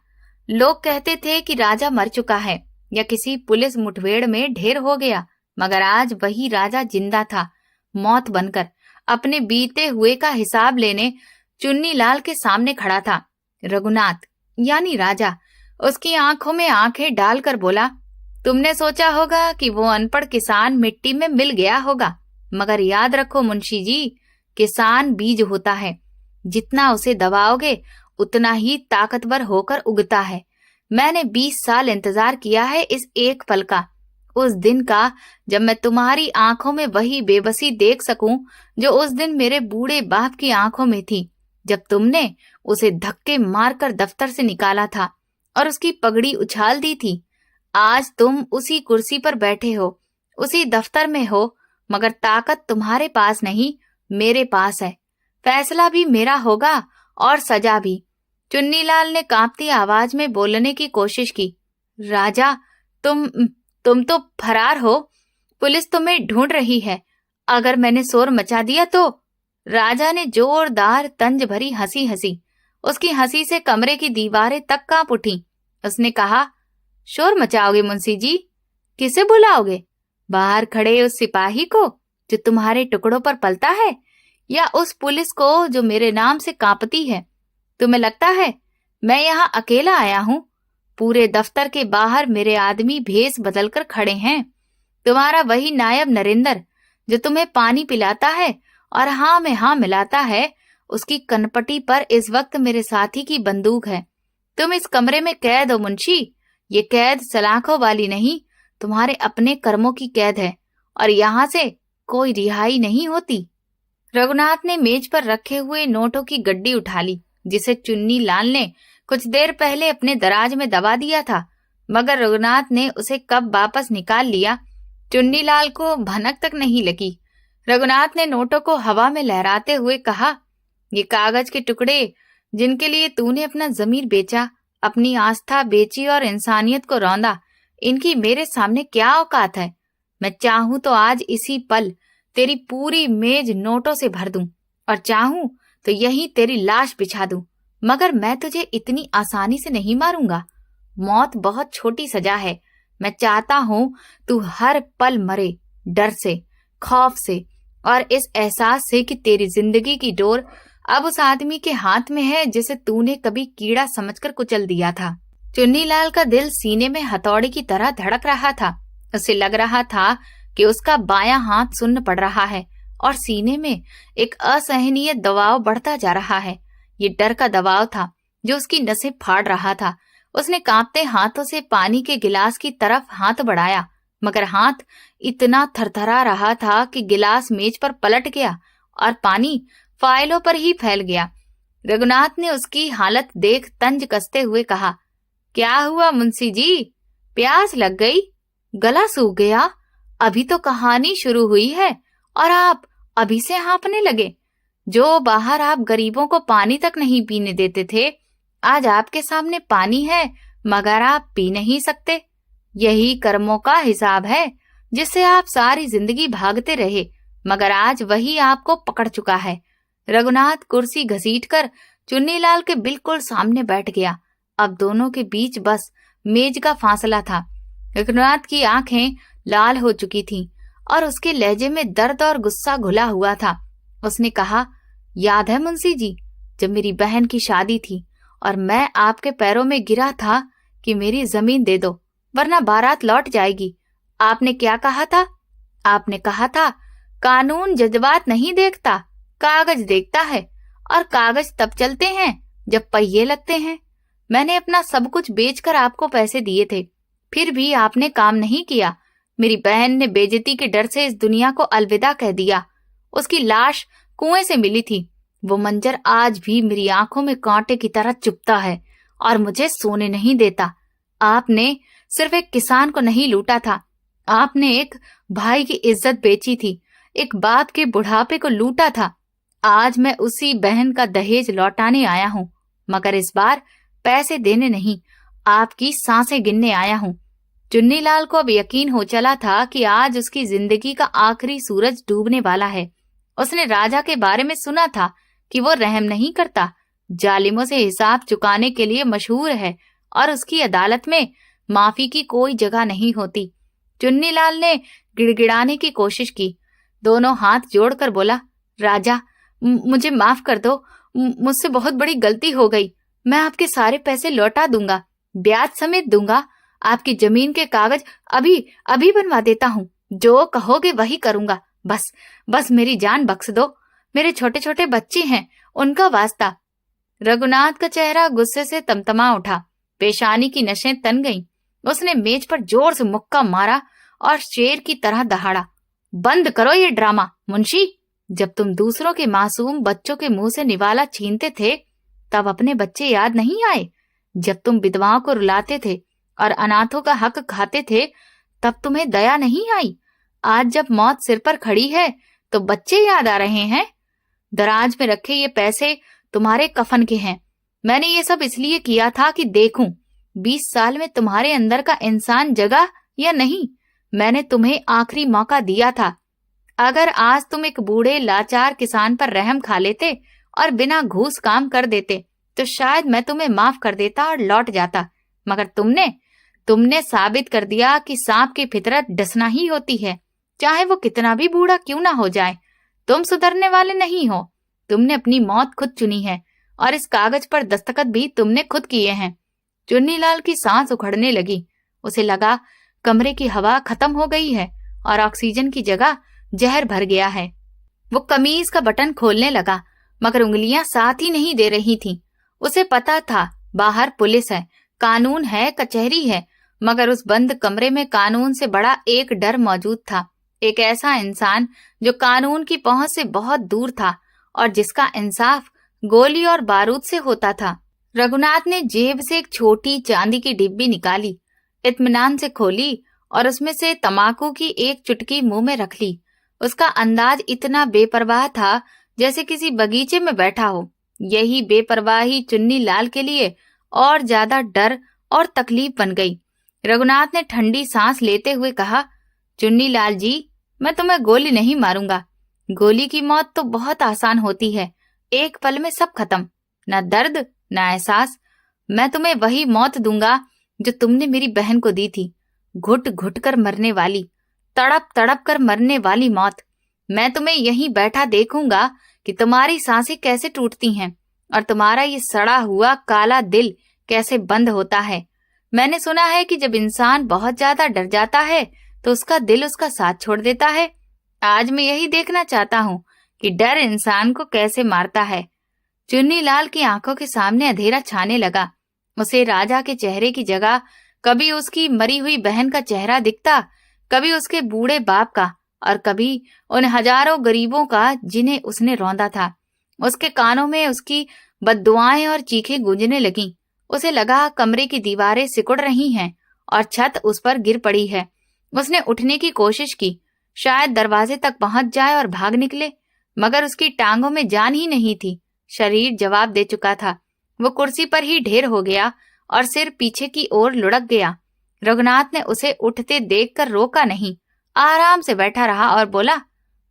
लोग कहते थे कि राजा मर चुका है या किसी पुलिस मुठभेड़ में ढेर हो गया, मगर आज वही राजा जिंदा था, मौत बनकर अपने बीते हुए का हिसाब लेने चुन्नीलाल के सामने खड़ा था। रघुनाथ यानी राजा उसकी आंखों में आंखें डालकर बोला, तुमने सोचा होगा कि वो अनपढ़ किसान मिट्टी में मिल गया होगा, मगर याद रखो मुंशी जी, किसान बीज होता है, जितना उसे दबाओगे उतना ही ताकतवर होकर उगता है। मैंने 20 साल इंतजार किया है इस एक पल का, उस दिन का जब मैं तुम्हारी आंखों में वही बेबसी देख सकूं जो उस दिन मेरे बूढ़े बाप की आंखों में थी, जब तुमने उसे धक्के मारकर दफ्तर से निकाला था और उसकी पगड़ी उछाल दी थी। आज तुम उसी कुर्सी पर बैठे हो, उसी दफ्तर में हो, मगर ताकत तुम्हारे पास नहीं, मेरे पास है। फैसला भी मेरा होगा और सजा भी। चुन्नीलाल ने कांपती आवाज में बोलने की कोशिश की। राजा, तुम तो फरार हो, पुलिस तुम्हें ढूंढ रही है। अगर मैंने शोर मचा दिया तो? राजा ने जोरदार तंज भरी हंसी हंसी। उसकी हंसी से कमरे की दीवारें तक कांप उठी। उसने कहा, शोर मचाओगे मुंशी जी? किसे बुलाओगे? बाहर खड़े उस सिपाही को जो तुम्हारे टुकड़ों पर पलता है, या उस पुलिस को जो मेरे नाम से कांपती है? तुम्हें लगता है मैं यहाँ अकेला आया हूँ? पूरे दफ्तर के बाहर मेरे आदमी भेष बदलकर खड़े हैं। तुम्हारा वही नायब नरेंद्र जो तुम्हें पानी पिलाता है और हाँ में हाँ मिलाता है, उसकी कनपटी पर इस वक्त मेरे साथी की बंदूक है। तुम इस कमरे में कैद हो मुंशी। ये कैद सलाखों वाली नहीं, तुम्हारे अपने कर्मों की कैद है, और यहाँ से कोई रिहाई नहीं होती। रघुनाथ ने मेज पर रखे हुए नोटों की गड्डी उठा ली, जिसे चुन्नीलाल ने कुछ देर पहले अपने दराज में दबा दिया था, मगर रघुनाथ ने उसे कब वापस निकाल लिया, चुन्नीलाल को भनक तक नहीं लगी। रघुनाथ ने नोटों को हवा में लहराते हुए कहा, ये कागज के टुकड़े जिनके लिए तूने अपना जमीर बेचा, अपनी आस्था बेची और इंसानियत को रौंदा, इनकी मेरे सामने क्या औकात है? मैं चाहूं तो आज इसी पल तेरी पूरी मेज नोटों से भर दूं, और चाहूं तो यहीं तेरी लाश बिछा दूं, मगर मैं तुझे इतनी आसानी से नहीं मारूंगा। मौत बहुत छोटी सजा है। मैं चाहता हूं तू हर पल मरे, डर से, खौफ से, और इस एहसास से कि तेरी जिंदगी की डोर अब उस आदमी के हाथ में है जिसे तूने कभी कीड़ा समझकर कुचल दिया था। चुन्नीलाल का दिल सीने में हथौड़े की तरह धड़क रहा था। उसे लग रहा था कि उसका बायां हाथ सुन्न पड़ रहा है और सीने में एक असहनीय दबाव बढ़ता जा रहा है। ये डर का दबाव था जो उसकी नसें फाड़ रहा था। उसने कांपते हाथों से पानी के गिलास की तरफ हाथ बढ़ाया, मगर हाथ इतना थरथरा रहा था कि गिलास मेज पर पलट गया और पानी फाइलों पर ही फैल गया। रघुनाथ ने उसकी हालत देख तंज कसते हुए कहा, क्या हुआ मुंशी जी? प्यास लग गई? गला सूख गया? अभी तो कहानी शुरू हुई है और आप अभी से हाँफने लगे। जो बाहर आप गरीबों को पानी तक नहीं पीने देते थे, आज आपके सामने पानी है, मगर आप पी नहीं सकते। यही कर्मों का हिसाब है जिससे आप सारी जिंदगी भागते रहे, मगर आज वही आपको पकड़ चुका है। रघुनाथ कुर्सी घसीटकर चुन्नीलाल के बिल्कुल सामने बैठ गया। अब दोनों के बीच बस मेज का फासला था। रघुनाथ की आंखें लाल हो चुकी थीं और उसके लहजे में दर्द और गुस्सा घुला हुआ था। उसने कहा, याद है मुंशी जी, जब मेरी बहन की शादी थी और मैं आपके पैरों में गिरा था कि मेरी जमीन दे दो वरना बारात लौट जाएगी, आपने क्या कहा था? आपने कहा था, कानून जज्बात नहीं देखता, कागज देखता है, और कागज तब चलते हैं जब पहिए लगते हैं। मैंने अपना सब कुछ बेचकर आपको पैसे दिए थे, फिर भी आपने काम नहीं किया। मेरी बहन ने बेइज्जती के डर से इस दुनिया को अलविदा कह दिया। उसकी लाश कुएं से मिली थी। वो मंजर आज भी मेरी आंखों में कांटे की तरह चुभता है और मुझे सोने नहीं देता। आपने सिर्फ एक किसान को नहीं लूटा था, आपने एक भाई की इज्जत बेची थी, एक बाप के बुढ़ापे को लूटा था। आज मैं उसी बहन का दहेज लौटाने आया हूँ, मगर इस बार पैसे देने नहीं, आपकी सांसें गिनने आया हूँ। चुन्नीलाल को अब यकीन हो चला था कि आज उसकी जिंदगी का आखिरी सूरज डूबने वाला है। उसने राजा के बारे में सुना था कि वो रहम नहीं करता, जालिमों से हिसाब चुकाने के लिए मशहूर है और उसकी अदालत में माफी की कोई जगह नहीं होती। चुन्नीलाल ने गिड़गिड़ाने की कोशिश की, दोनों हाथ जोड़कर बोला, राजा मुझे माफ कर दो, मुझसे बहुत बड़ी गलती हो गई। मैं आपके सारे पैसे लौटा दूंगा, ब्याज समेत दूंगा। आपकी जमीन के कागज अभी अभी बनवा देता हूँ। जो कहोगे वही करूंगा। बस बस मेरी जान बख्श दो। मेरे छोटे छोटे बच्चे हैं, उनका वास्ता। रघुनाथ का चेहरा गुस्से से तमतमा उठा, पेशानी की नसें तन गईं। उसने मेज पर जोर से मुक्का मारा और शेर की तरह दहाड़ा, बंद करो ये ड्रामा। मुंशी, जब तुम दूसरों के मासूम बच्चों के मुंह से निवाला छीनते थे तब अपने बच्चे याद नहीं आए? जब तुम विधवाओं को रुलाते थे और अनाथों का हक खाते थे तब तुम्हें दया नहीं आई? आज जब मौत सिर पर खड़ी है तो बच्चे याद आ रहे हैं? दराज में रखे ये पैसे तुम्हारे कफन के हैं। मैंने ये सब इसलिए किया था कि देखूं 20 साल में तुम्हारे अंदर का इंसान जगा या नहीं। मैंने तुम्हें आखिरी मौका दिया था। अगर आज तुम एक बूढ़े लाचार किसान पर रहम खा लेते और बिना घूस काम कर देते तो शायद मैं तुम्हें माफ कर देता और लौट जाता, मगर तुमने साबित कर दिया कि सांप की फितरत डसना ही होती है, चाहे वो कितना भी बूढ़ा क्यों ना हो जाए। तुम सुधरने वाले नहीं हो। तुमने अपनी मौत खुद चुनी है और इस कागज पर दस्तखत भी तुमने खुद किए हैं। चुन्नीलाल की सांस उखड़ने लगी। उसे लगा कमरे की हवा खत्म हो गई है और ऑक्सीजन की जगह जहर भर गया है। वो कमीज का बटन खोलने लगा, मगर उंगलियां साथ ही नहीं दे रही थीं। उसे पता था बाहर पुलिस है, कानून है, कचहरी है, मगर उस बंद कमरे में कानून से बड़ा एक डर मौजूद था। एक ऐसा इंसान जो कानून की पहुंच से बहुत दूर था और जिसका इंसाफ गोली और बारूद से होता था। रघुनाथ ने जेब से एक छोटी चांदी की डिब्बी निकाली, इत्मीनान से खोली और उसमें से तमाकू की एक चुटकी मुंह में रख ली। उसका अंदाज इतना बेपरवाह था जैसे किसी बगीचे में बैठा हो। यही बेपरवाही चुन्नीलाल के लिए और ज्यादा डर और तकलीफ बन गई। रघुनाथ ने ठंडी सांस लेते हुए कहा, चुन्नीलाल जी, मैं तुम्हें गोली नहीं मारूंगा। गोली की मौत तो बहुत आसान होती है, एक पल में सब खत्म, न दर्द न एहसास। मैं तुम्हें वही मौत दूंगा जो तुमने मेरी बहन को दी थी, घुट घुट कर मरने वाली, तड़प तड़प कर मरने वाली मौत। मैं तुम्हें यहीं बैठा देखूंगा कि तुम्हारी सांसें कैसे टूटती हैं और तुम्हारा ये सड़ा हुआ काला दिल कैसे बंद होता है। मैंने सुना है कि जब इंसान बहुत ज्यादा डर जाता है तो उसका दिल उसका साथ छोड़ देता है। आज मैं यही देखना चाहता हूँ कि डर इंसान को कैसे मारता है। चुन्नीलाल की आंखों के सामने अंधेरा छाने लगा। उसे राजा के चेहरे की जगह कभी उसकी मरी हुई बहन का चेहरा दिखता, कभी उसके बूढ़े बाप का और कभी उन हजारों गरीबों का जिन्हें उसने रौंदा था। उसके कानों में उसकी बद्दुआएं और चीखें गूंजने लगीं। उसे लगा कमरे की दीवारें सिकुड़ रही हैं और छत उस पर गिर पड़ी है। उसने उठने की कोशिश की, शायद दरवाजे तक पहुंच जाए और भाग निकले, मगर उसकी टांगों में जान ही नहीं थी। शरीर जवाब दे चुका था। वो कुर्सी पर ही ढेर हो गया और सिर पीछे की ओर लुढ़क गया। रघुनाथ ने उसे उठते देखकर रोका नहीं, आराम से बैठा रहा और बोला,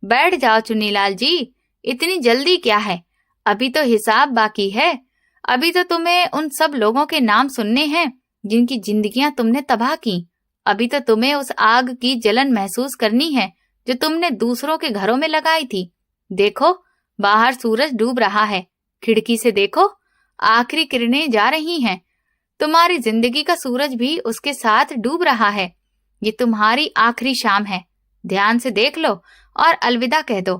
बैठ जाओ चुन्नीलाल जी, इतनी जल्दी क्या है? अभी तो हिसाब बाकी है। अभी तो तुम्हें उन सब लोगों के नाम सुनने हैं जिनकी जिंदगियां तुमने तबाह की। अभी तो तुम्हें उस आग की जलन महसूस करनी है जो तुमने दूसरों के घरों में लगाई थी। देखो, बाहर सूरज डूब रहा है, खिड़की से देखो, आखिरी किरणें जा रही हैं। तुम्हारी जिंदगी का सूरज भी उसके साथ डूब रहा है। ये तुम्हारी आखिरी शाम है, ध्यान से देख लो और अलविदा कह दो।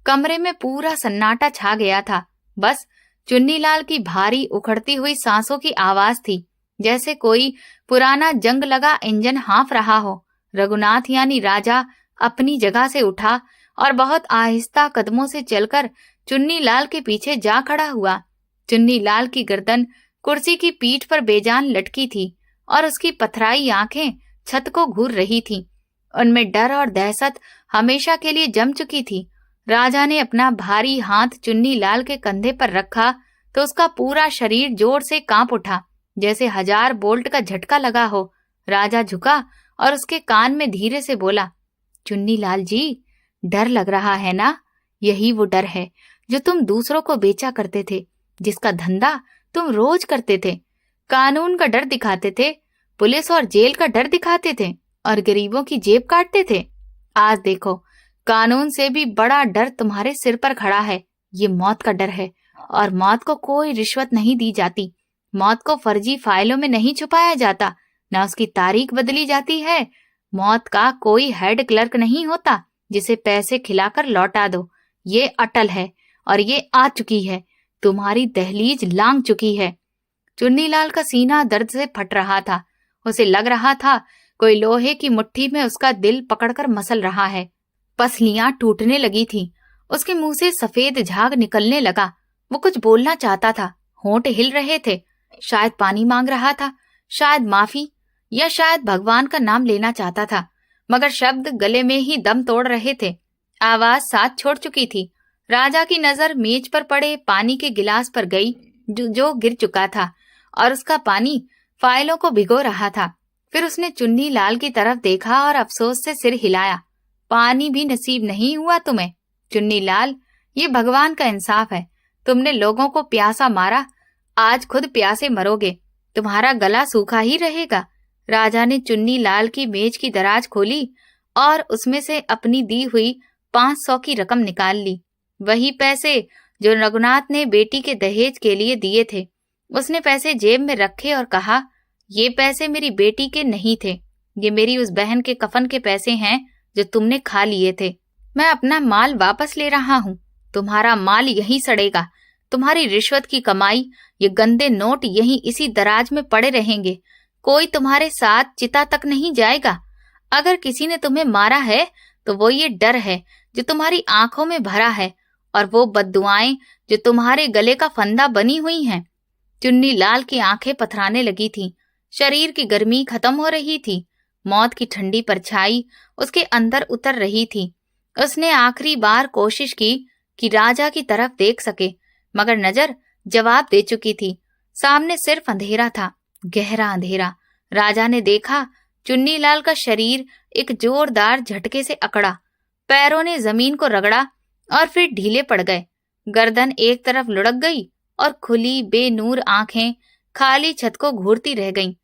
कमरे में पूरा सन्नाटा छा गया था। बस चुन्नीलाल की भारी उखड़ती हुई सांसों की आवाज थी, जैसे कोई पुराना जंग लगा इंजन हाँफ रहा हो। रघुनाथ यानी राजा अपनी जगह से उठा और बहुत आहिस्ता कदमों से चलकर चुन्नीलाल के पीछे जा खड़ा हुआ। चुन्नीलाल की गर्दन कुर्सी की पीठ पर बेजान लटकी थी और उसकी पथराई आंखें छत को घूर रही थीं। उनमें डर और दहशत हमेशा के लिए जम चुकी थी। राजा ने अपना भारी हाथ चुन्नीलाल के कंधे पर रखा तो उसका पूरा शरीर जोर से कांप उठा। जैसे 1000 बोल्ट का झटका लगा हो। राजा झुका और उसके कान में धीरे से बोला, चुन्नीलाल जी, डर लग रहा है ना? यही वो डर है जो तुम दूसरों को बेचा करते थे, जिसका धंधा तुम रोज करते थे। कानून का डर दिखाते थे, पुलिस और जेल का डर दिखाते थे और गरीबों की जेब काटते थे। आज देखो, कानून से भी बड़ा डर तुम्हारे सिर पर खड़ा है। ये मौत का डर है, और मौत को कोई रिश्वत नहीं दी जाती। मौत को फर्जी फाइलों में नहीं छुपाया जाता, न उसकी तारीख बदली जाती है। मौत का कोई हेड क्लर्क नहीं होता जिसे पैसे खिलाकर लौटा दो। ये अटल है और ये आ चुकी है, तुम्हारी दहलीज लांघ चुकी है। चुन्नीलाल का सीना दर्द से फट रहा था। उसे लग रहा था कोई लोहे की मुट्ठी में उसका दिल पकड़कर मसल रहा है। पसलियां टूटने लगी थीं। उसके मुंह से सफेद झाग निकलने लगा। वो कुछ बोलना चाहता था, होंठ हिल रहे थे। शायद पानी मांग रहा था, शायद माफी, या शायद भगवान का नाम लेना चाहता था, मगर शब्द गले में ही दम तोड़ रहे थे। आवाज साथ छोड़ चुकी थी। राजा की नजर मेज पर पड़े पानी के गिलास पर गई, जो गिर चुका था, और उसका पानी फाइलों को भिगो रहा था। फिर उसने चुन्नीलाल की तरफ देखा और अफसोस से सिर हिलाया। पानी भी नसीब नहीं हुआ तुम्हें। चुन्नीलाल, ये भगवान का इंसाफ है। तुमने लोगों को प्यासा मारा, आज खुद प्यासे मरोगे। तुम्हारा गला सूखा ही रहेगा। राजा ने चुन्नीलाल की मेज की दराज खोली और उसमें से अपनी दी हुई 500 की रकम निकाल ली। वही पैसे जो रघुनाथ ने बेटी के दहेज के लिए दिए थे। उसने पैसे जेब में रखे और कहा, ये पैसे मेरी बेटी के नहीं थे। ये मेरी उस बहन के कफन के पैसे हैं जो तुमने खा लिए थे। मैं अपना माल वापस ले रहा हूँ। तुम्हारा माल यहीं सड़ेगा। तुम्हारी रिश्वत की कमाई, ये गंदे नोट यहीं इसी दराज में पड़े रहेंगे। कोई तुम्हारे साथ चिता तक नहीं जाएगा। अगर किसी ने तुम्हें मारा है तो वो ये डर है जो तुम्हारी आंखों में भरा है, और वो बद्दुआएं जो तुम्हारे गले का फंदा बनी हुई हैं। चुन्नीलाल की आंखें पथराने लगी थीं। शरीर की गर्मी खत्म हो रही थी। मौत की ठंडी परछाई उसके अंदर उतर रही थी। उसने आखिरी बार कोशिश की कि राजा की तरफ देख सके, मगर नजर जवाब दे चुकी थी। सामने सिर्फ अंधेरा था, गहरा अंधेरा। राजा ने देखा, चुन्नीलाल का शरीर एक जोरदार झटके से अकड़ा। पैरों ने जमीन को रगड़ा और फिर ढीले पड़ गए। गर्दन एक तरफ लुढ़क गई और खुली बेनूर आंखें खाली छत को घूरती रह गईं।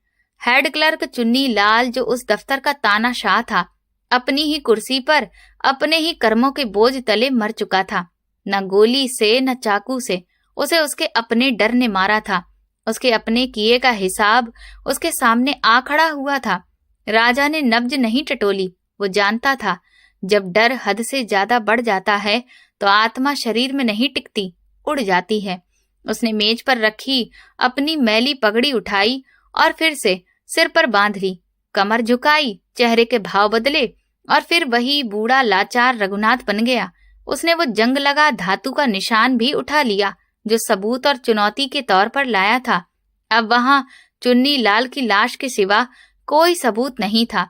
हेड क्लर्क चुन्नीलाल, जो उस दफ्तर का तानाशाह था, अपनी ही कुर्सी पर अपने ही कर्मों के बोझ तले मर चुका था। न गोली से न चाकू से उसे उसके अपने डर ने मारा था। उसके अपने किए का हिसाब उसके सामने आ खड़ा हुआ था। राजा ने नब्ज नहीं टटोली। वो जानता था, जब डर हद से ज्यादा बढ़ जाता है तो आत्मा शरीर में नहीं टिकती, उड़ जाती है। उसने मेज पर रखी अपनी मैली पगड़ी उठाई और फिर से सिर पर बांध ली। कमर झुकाई, चेहरे के भाव बदले, और फिर वही बूढ़ा लाचार रघुनाथ बन गया। उसने वो जंग लगा धातु का निशान भी उठा लिया जो सबूत और चुनौती के तौर पर लाया था। अब वहां चुन्नीलाल की लाश के सिवा कोई सबूत नहीं था।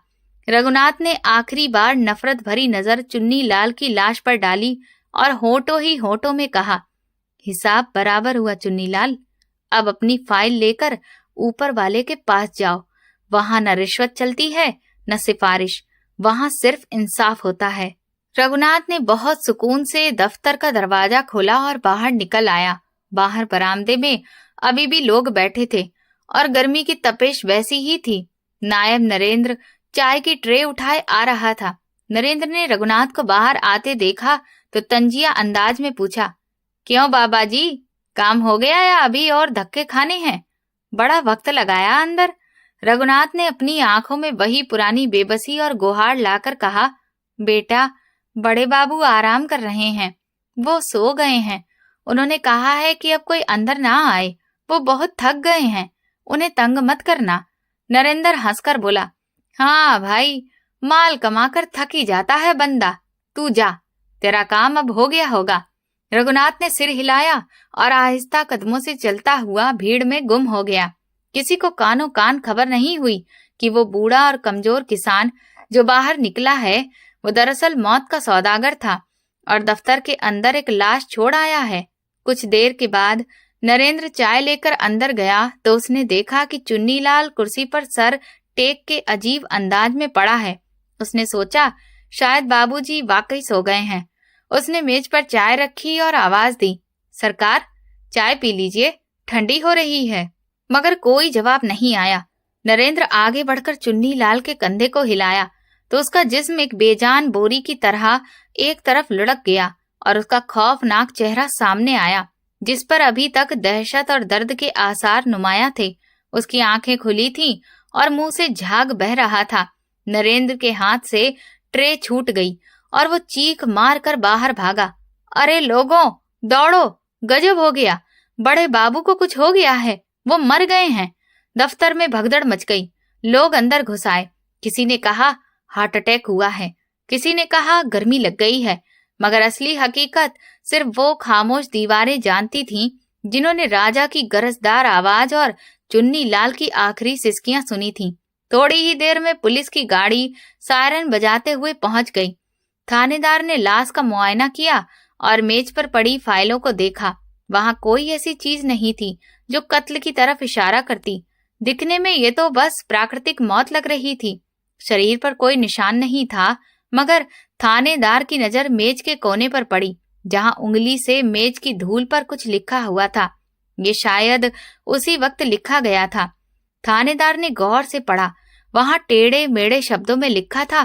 रघुनाथ ने आखिरी बार नफरत भरी नजर चुन्नीलाल की लाश पर डाली और होठों ही होठों में कहा, हिसाब बराबर हुआ चुन्नीलाल। अब अपनी फाइल लेकर ऊपर वाले के पास जाओ। वहां न रिश्वत चलती है न सिफारिश, वहां सिर्फ इंसाफ होता है। रघुनाथ ने बहुत सुकून से दफ्तर का दरवाजा खोला और बाहर निकल आया। बाहर बरामदे में अभी भी लोग बैठे थे और गर्मी की तपिश वैसी ही थी। नायब नरेंद्र चाय की ट्रे उठाए आ रहा था। नरेंद्र ने रघुनाथ को बाहर आते देखा तो तंजिया अंदाज में पूछा, क्यों बाबा जी, काम हो गया या अभी और धक्के खाने हैं? बड़ा वक्त लगाया अंदर। रघुनाथ ने अपनी आंखों में वही पुरानी बेबसी और गुहार लाकर कहा, बेटा, बड़े बाबू आराम कर रहे हैं। वो सो गए हैं। उन्होंने कहा है कि अब कोई अंदर ना आए। वो बहुत थक गए हैं, उन्हें तंग मत करना। नरेंद्र हंसकर बोला, हाँ भाई, माल कमाकर थक ही जाता है बंदा। तू जा, तेरा काम अब हो गया होगा। रघुनाथ ने सिर हिलाया और आहिस्ता कदमों से चलता हुआ भीड़ में गुम हो गया। किसी को कानों कान खबर नहीं हुई कि वो बूढ़ा और कमजोर किसान जो बाहर निकला है वो दरअसल मौत का सौदागर था और दफ्तर के अंदर एक लाश छोड़ आया है। कुछ देर के बाद नरेंद्र चाय लेकर अंदर गया तो उसने देखा कि चुन्नीलाल कुर्सी पर सर टेक के अजीब अंदाज में पड़ा है। उसने सोचा शायद बाबूजी वाकई सो गए हैं। उसने मेज पर चाय रखी और आवाज दी, सरकार चाय पी लीजिए, ठंडी हो रही है। मगर कोई जवाब नहीं आया। नरेंद्र आगे बढ़कर चुन्नीलाल के कंधे को हिलाया तो उसका जिस्म एक बेजान बोरी की तरह एक तरफ लुढ़क गया और उसका खौफनाक चेहरा सामने आया, जिस पर अभी तक दहशत और दर्द के आसार नुमाया थे। उसकी आंखें खुली थीं और मुंह से झाग बह रहा था। नरेंद्र के हाथ से ट्रे छूट गई और वो चीख मार कर बाहर भागा। अरे लोगों, दौड़ो, गजब हो गया, बड़े बाबू को कुछ हो गया है, वो मर गए हैं। दफ्तर में भगदड़ मच गई। लोग अंदर घुस आए। किसी ने कहा हार्ट अटैक हुआ है, किसी ने कहा गर्मी लग गई है, मगर असली हकीकत सिर्फ वो खामोश दीवारें जानती थीं जिन्होंने राजा की गरजदार आवाज और चुन्नीलाल की आखिरी सिसकियां सुनी थीं। थोड़ी ही देर में पुलिस की गाड़ी सायरन बजाते हुए पहुंच गई। थानेदार ने लाश का मुआयना किया और मेज पर पड़ी फाइलों को देखा। वहां कोई ऐसी चीज नहीं थी जो कत्ल की तरफ इशारा करती। दिखने में ये तो बस प्राकृतिक मौत लग रही थी। शरीर पर कोई निशान नहीं था, मगर थानेदार की नजर मेज के कोने पर पड़ी, जहां उंगली से मेज की धूल पर कुछ लिखा हुआ था। ये शायद उसी वक्त लिखा गया था। थानेदार ने गौर से पढ़ा। वहां टेढ़े मेढ़े शब्दों में लिखा था,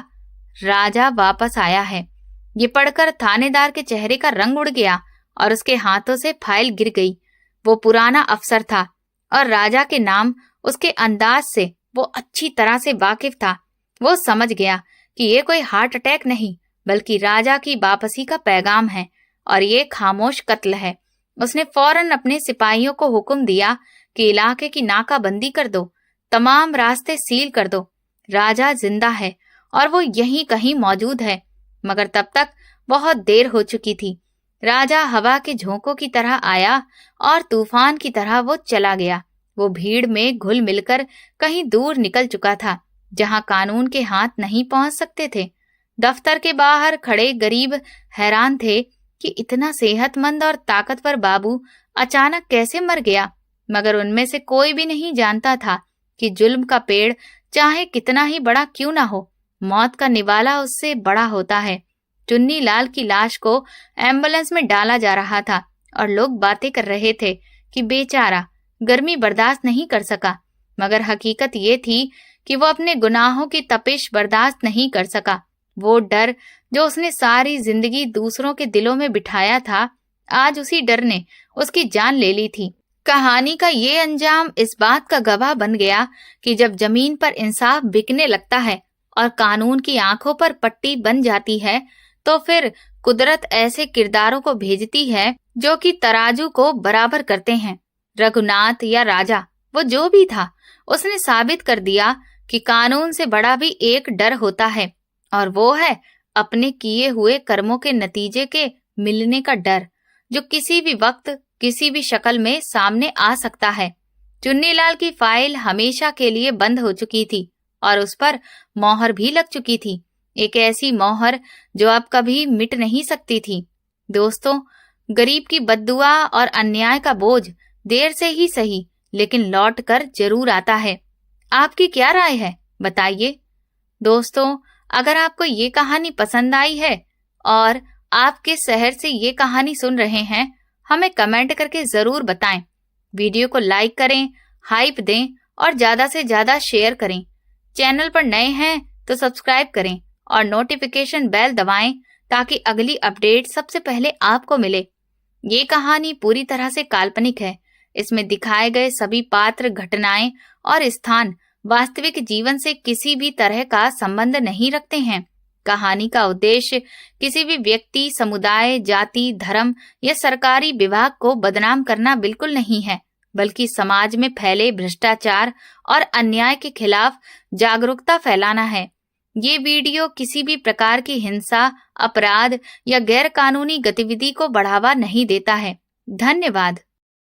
राजा वापस आया है। ये पढ़कर थानेदार के चेहरे का रंग उड़ गया और उसके हाथों से फाइल गिर गई। वो पुराना अफसर था और राजा के नाम, उसके अंदाज से वो अच्छी तरह से वाकिफ था। वो समझ गया कि ये कोई हार्ट अटैक नहीं, बल्कि राजा की वापसी का पैगाम है और ये खामोश कत्ल है। उसने फौरन अपने सिपाहियों को हुक्म दिया कि इलाके की नाकाबंदी कर दो, तमाम रास्ते सील कर दो। राजा जिंदा है और वो यहीं कहीं मौजूद है। मगर तब तक बहुत देर हो चुकी थी। राजा हवा के झोंकों की तरह आया और तूफान की तरह वो चला गया। वो भीड़ में घुल मिलकर कहीं दूर निकल चुका था, जहां कानून के हाथ नहीं पहुंच सकते थे। दफ्तर के बाहर खड़े गरीब हैरान थे कि इतना सेहतमंद और ताकतवर बाबू अचानक कैसे मर गया। मगर उनमें से कोई भी नहीं जानता था कि जुल्म का पेड़ चाहे कितना ही बड़ा क्यों ना हो, मौत का निवाला उससे बड़ा होता है। चुन्नीलाल की लाश को एम्बुलेंस में डाला जा रहा था और लोग बातें कर रहे थे कि बेचारा गर्मी बर्दाश्त नहीं कर सका। मगर हकीकत ये थी कि वो अपने गुनाहों की तपिश बर्दाश्त नहीं कर सका। वो डर जो उसने सारी जिंदगी दूसरों के दिलों में बिठाया था, आज उसी डर ने उसकी जान ले ली थी। कहानी का ये अंजाम इस बात का गवाह बन गया कि जब जमीन पर इंसाफ बिकने लगता है और कानून की आंखों पर पट्टी बन जाती है, तो फिर कुदरत ऐसे किरदारों को भेजती है जो कि तराजू को बराबर करते हैं। रघुनाथ या राजा, वो जो भी था, उसने साबित कर दिया कि कानून से बड़ा भी एक डर होता है, और वो है अपने किए हुए कर्मों के नतीजे के मिलने का डर, जो किसी भी वक्त किसी भी शक्ल में सामने आ सकता है। चुन्नीलाल की फाइल हमेशा के लिए बंद हो चुकी थी और उस पर मोहर भी लग चुकी थी, एक ऐसी मोहर जो अब कभी मिट नहीं सकती थी। दोस्तों, गरीब की बद्दुआ और अन्याय का बोझ देर से ही सही लेकिन लौट कर जरूर आता है। आपकी क्या राय है, बताइए। दोस्तों, अगर आपको ये कहानी पसंद आई है और आप किस शहर से ये कहानी सुन रहे हैं, हमें कमेंट करके जरूर बताएं। वीडियो को लाइक करें, हाइप दें और ज्यादा से ज्यादा शेयर करें। चैनल पर नए हैं तो सब्सक्राइब करें और नोटिफिकेशन बेल दबाएं ताकि अगली अपडेट सबसे पहले आपको मिले। ये कहानी पूरी तरह से काल्पनिक है। इसमें दिखाए गए सभी पात्र, घटनाएं और स्थान वास्तविक जीवन से किसी भी तरह का संबंध नहीं रखते हैं। कहानी का उद्देश्य किसी भी व्यक्ति, समुदाय, जाति, धर्म या सरकारी विभाग को बदनाम करना बिल्कुल नहीं है, बल्कि समाज में फैले भ्रष्टाचार और अन्याय के खिलाफ जागरूकता फैलाना है। ये वीडियो किसी भी प्रकार की हिंसा, अपराध या गैर कानूनी गतिविधि को बढ़ावा नहीं देता है। धन्यवाद।